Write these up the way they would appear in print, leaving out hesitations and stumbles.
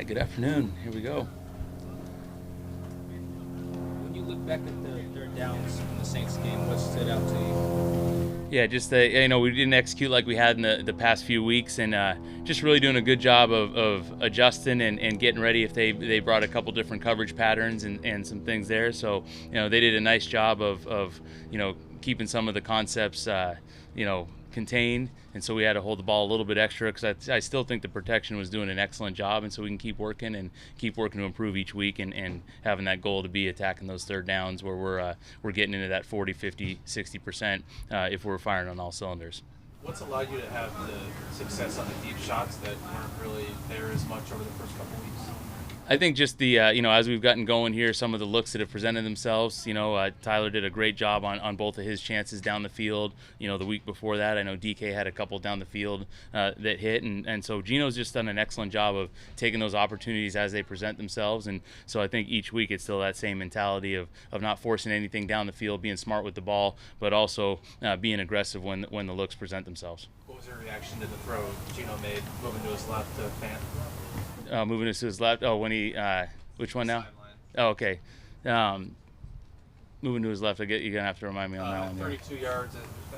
right, good afternoon. Here we go. When you look back at the third downs in the Saints game, what stood out to you? Yeah, just we didn't execute like we had in the past few weeks, and just really doing a good job of adjusting and getting ready if they brought a couple different coverage patterns and some things there. So they did a nice job of keeping some of the concepts contained, and so we had to hold the ball a little bit extra because I still think the protection was doing an excellent job, and so we can keep working to improve each week and having that goal to be attacking those third downs where we're getting into that 40, 50, 60% if we're firing on all cylinders. What's allowed you to have the success on the deep shots that weren't really there as much over the first couple weeks? I think just the as we've gotten going here, some of the looks that have presented themselves. Tyler did a great job on both of his chances down the field. The week before that, I know DK had a couple down the field that hit, and so Geno's just done an excellent job of taking those opportunities as they present themselves. And so I think each week it's still that same mentality of not forcing anything down the field, being smart with the ball, but also being aggressive when the looks present themselves. What was your reaction to the throw Geno made moving to his left to Fant? Moving to his left. Oh, when he which one now? Sideline. Oh, okay. Moving to his left. You're gonna have to remind me on that one. 32 yards.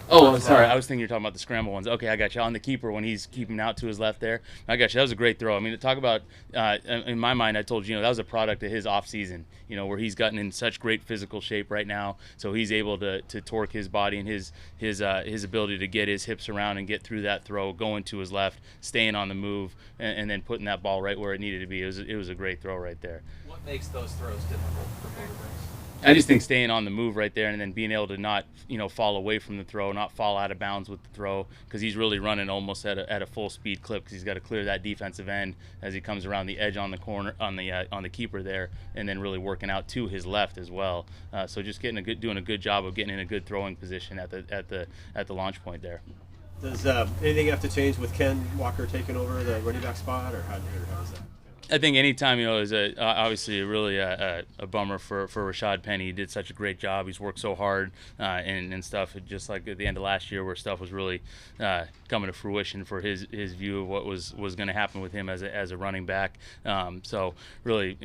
Oh, sorry. I was thinking you're talking about the scramble ones. Okay, I got you. On the keeper when he's keeping out to his left there. I got you. That was a great throw. I mean, to talk about, in my mind, I told you, that was a product of his offseason, where he's gotten in such great physical shape right now. So he's able to torque his body and his ability to get his hips around and get through that throw, going to his left, staying on the move, and then putting that ball right where it needed to be. It was a great throw right there. What makes those throws difficult for quarterbacks? I just think staying on the move right there and then being able to not, fall away from the throw, not fall out of bounds with the throw, because he's really running almost at a full speed clip because he's got to clear that defensive end as he comes around the edge on the corner on the keeper there, and then really working out to his left as well. So just doing a good job of getting in a good throwing position at the launch point there. Does anything have to change with Ken Walker taking over the running back spot, or how does that? I think anytime, is obviously really a bummer for Rashad Penny. He did such a great job. He's worked so hard and stuff, just like at the end of last year where stuff was really coming to fruition for his view of what was going to happen with him as a running back. So really,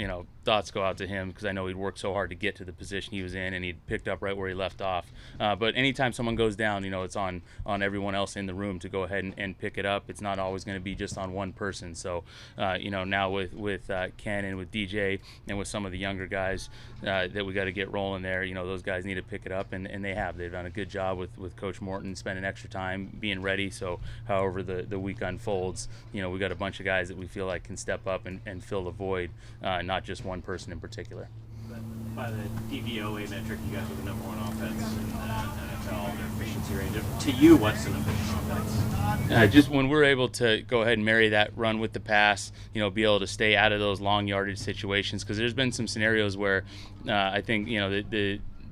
thoughts go out to him because I know he'd worked so hard to get to the position he was in, and he'd picked up right where he left off. But anytime someone goes down, it's on everyone else in the room to go ahead and pick it up. It's not always going to be just on one person. So, now with Ken and with DJ and with some of the younger guys that we got to get rolling there, those guys need to pick it up, and they have. They've done a good job with Coach Morton spending extra time being ready. So however the week unfolds, we got a bunch of guys that we feel like can step up and fill the void, not just one person in particular. By the DVOA metric, you guys are the number one offense in the NFL, their efficiency range. To you, what's an efficient offense? Just when we're able to go ahead and marry that run with the pass, be able to stay out of those long yardage situations, because there's been some scenarios where I think,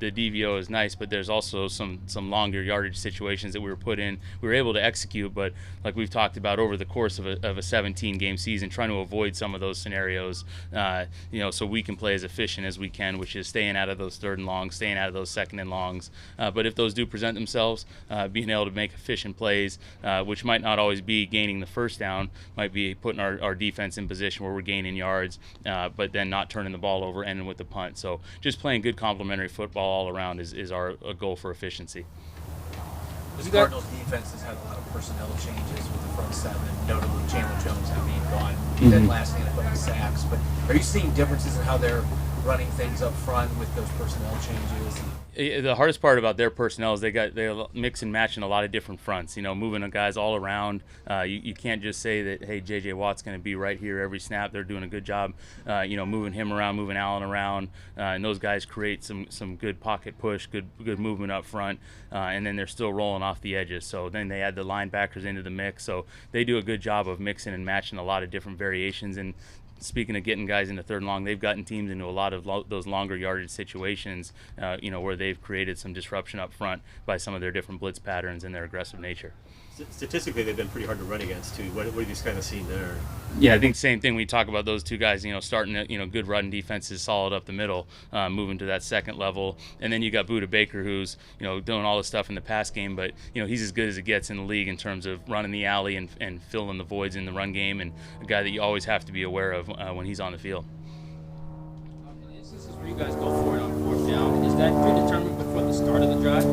the DVO is nice, but there's also some longer yardage situations that we were put in. We were able to execute, but like we've talked about over the course of a 17-game season, trying to avoid some of those scenarios, so we can play as efficient as we can, which is staying out of those third and longs, staying out of those second and longs. But if those do present themselves, being able to make efficient plays, which might not always be gaining the first down, might be putting our defense in position where we're gaining yards, but then not turning the ball over, ending with the punt. So just playing good complementary football all around is our goal for efficiency. The Cardinals defense has had a lot of personnel changes with the front seven, notably Chandler Jones being gone. He did last in NFL sacks, but are you seeing differences in how they're running things up front with those personnel changes? The hardest part about their personnel is they mix and match in a lot of different fronts. Moving the guys all around. You can't just say that, hey, J.J. Watt's going to be right here every snap. They're doing a good job, moving him around, moving Allen around, and those guys create some good pocket push, good movement up front, and then they're still rolling off the edges. So then they add the linebackers into the mix. So they do a good job of mixing and matching a lot of different variations. And speaking of getting guys into third and long, they've gotten teams into a lot of those longer yardage situations, where they've created some disruption up front by some of their different blitz patterns and their aggressive nature. Statistically, they've been pretty hard to run against too. What have you kind of seen there? Yeah, I think same thing. We talk about those two guys, starting at, good run defenses, solid up the middle, moving to that second level. And then you got Budda Baker, who's, doing all the stuff in the pass game, but, he's as good as it gets in the league in terms of running the alley and filling the voids in the run game, and a guy that you always have to be aware of stuff when he's on the field. Instances where you guys go for it on fourth down, is that predetermined before the start of the drive?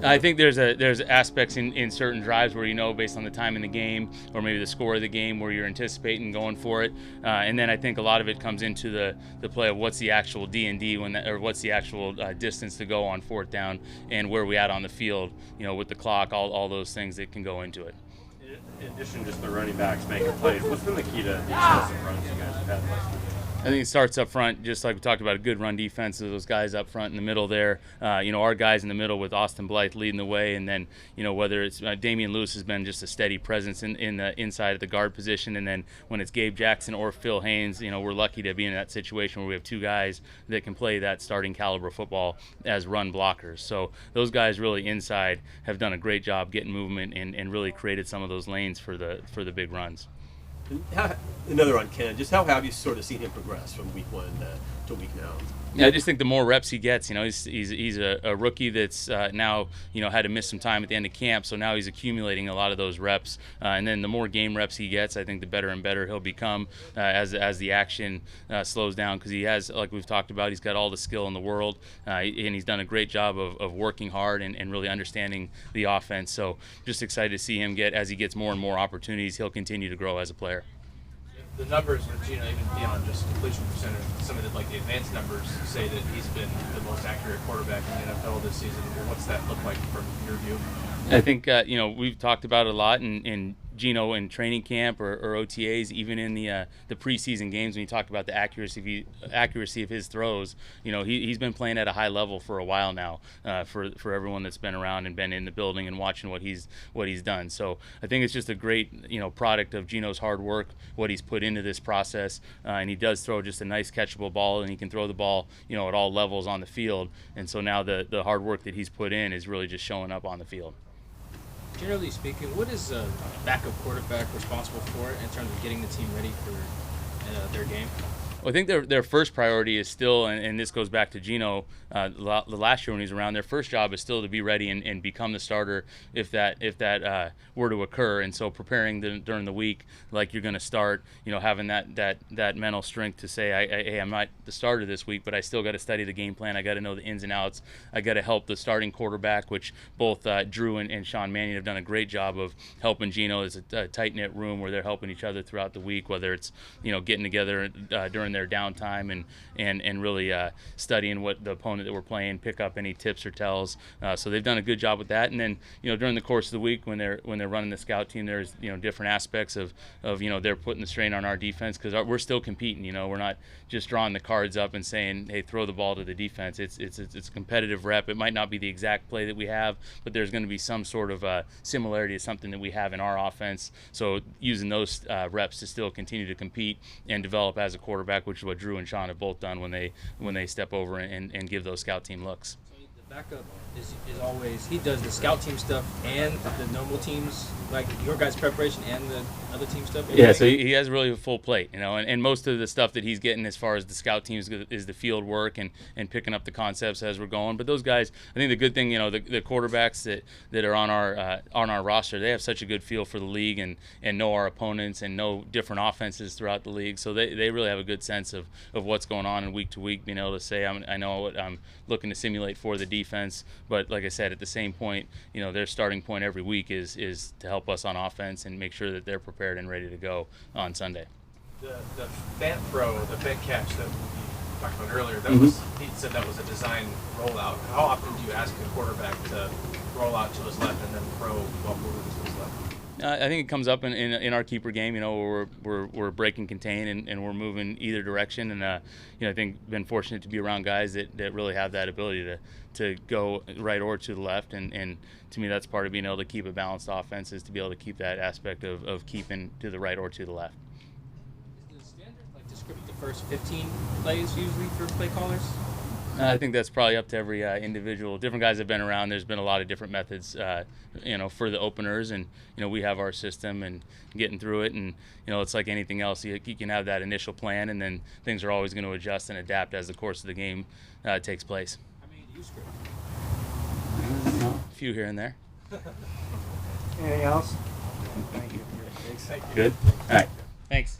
I think there's aspects in certain drives where, you know, based on the time in the game or maybe the score of the game, where you're anticipating going for it, and then I think a lot of it comes into the play of what's the actual D&D or what's the actual distance to go on fourth down, and where we at on the field, you know, with the clock, all those things that can go into it. In addition to just the running backs making plays, what's been the key to the explosive runs you guys have had last week? I think it starts up front, just like we talked about, a good run defense. Those guys up front in the middle there, you know, our guys in the middle with Austin Blythe leading the way, and then, you know, whether it's Damian Lewis has been just a steady presence in the inside of the guard position, and then when it's Gabe Jackson or Phil Haynes, you know, we're lucky to be in that situation where we have two guys that can play that starting caliber football as run blockers. So those guys really inside have done a great job getting movement and really created some of those lanes for the big runs. Another on Ken. Just how have you sort of seen him progress from week one to week now? Yeah, I just think the more reps he gets, you know, he's a rookie that's now, you know, had to miss some time at the end of camp, so now he's accumulating a lot of those reps, and then the more game reps he gets, I think the better and better he'll become as the action slows down, because he has, like we've talked about, he's got all the skill in the world, and he's done a great job of working hard and really understanding the offense. So just excited to see him as he gets more and more opportunities, he'll continue to grow as a player. The numbers with Geno, even beyond just completion percentage, some of the advanced numbers say that he's been the most accurate quarterback in the NFL this season. What's that look like from your view? I think you know, we've talked about it a lot in Geno in training camp or OTAs, even in the preseason games when you talk about the accuracy of his throws. You know, he's been playing at a high level for a while now. For everyone that's been around and been in the building and watching what he's done. So I think it's just a great, you know, product of Geno's hard work, what he's put into this process, and he does throw just a nice catchable ball, and he can throw the ball, you know, at all levels on the field. And so now the hard work that he's put in is really just showing up on the field. Generally speaking, what is a backup quarterback responsible for in terms of getting the team ready for their game? Well, I think their first priority is still, and this goes back to Geno, the last year when he was around, their first job is still to be ready and become the starter if that were to occur. And so preparing during the week like you're going to start, you know, having that mental strength to say, hey, I'm not the starter this week, but I still got to study the game plan. I got to know the ins and outs. I got to help the starting quarterback, which both Drew and Sean Mannion have done a great job of helping Geno. It's a tight-knit room where they're helping each other throughout the week, whether it's, you know, getting together during their downtime and really studying what the opponent that we're playing, pick up any tips or tells. So they've done a good job with that. And then, you know, during the course of the week when they're running the scout team, there's, you know, different aspects of you know, they're putting the strain on our defense, because we're still competing. You know, we're not just drawing the cards up and saying, hey, throw the ball to the defense. It's a competitive rep. It might not be the exact play that we have, but there's going to be some sort of similarity to something that we have in our offense. So using those reps to still continue to compete and develop as a quarterback, which is what Drew and Sean have both done when they step over and give those scout team looks. So the backup is always, he does the scout team stuff and the normal teams, like your guys' preparation and the other team stuff? Yeah, so he has really a full plate, you know, and most of the stuff that he's getting as far as the scout teams is the field work and picking up the concepts as we're going. But those guys, I think the good thing, you know, the quarterbacks that are on our roster, they have such a good feel for the league and know our opponents and know different offenses throughout the league. So they really have a good sense of what's going on in week to week, being able to say, I know what I'm looking to simulate for the defense. But like I said, at the same point, you know, their starting point every week is to help us on offense and make sure that they're prepared and ready to go on Sunday. The fan throw, the big catch that we talked about earlier, that Mm-hmm. was, he said that was a design rollout. How often do you ask a quarterback to roll out to his left and then throw while moving to his left? I think it comes up in our keeper game, you know, where we're breaking contain and we're moving either direction. And you know, I think been fortunate to be around guys that really have that ability to go right or to the left. And to me, that's part of being able to keep a balanced offense, is to be able to keep that aspect of keeping to the right or to the left. Is the standard like to script the first 15 plays usually for play callers? I think that's probably up to every individual. Different guys have been around. There's been a lot of different methods, you know, for the openers, and you know, we have our system and getting through it. And you know, it's like anything else. You can have that initial plan, and then things are always going to adjust and adapt as the course of the game takes place. How many do you script? A few here and there. Anything else? Thank you. Good. All right. Thanks.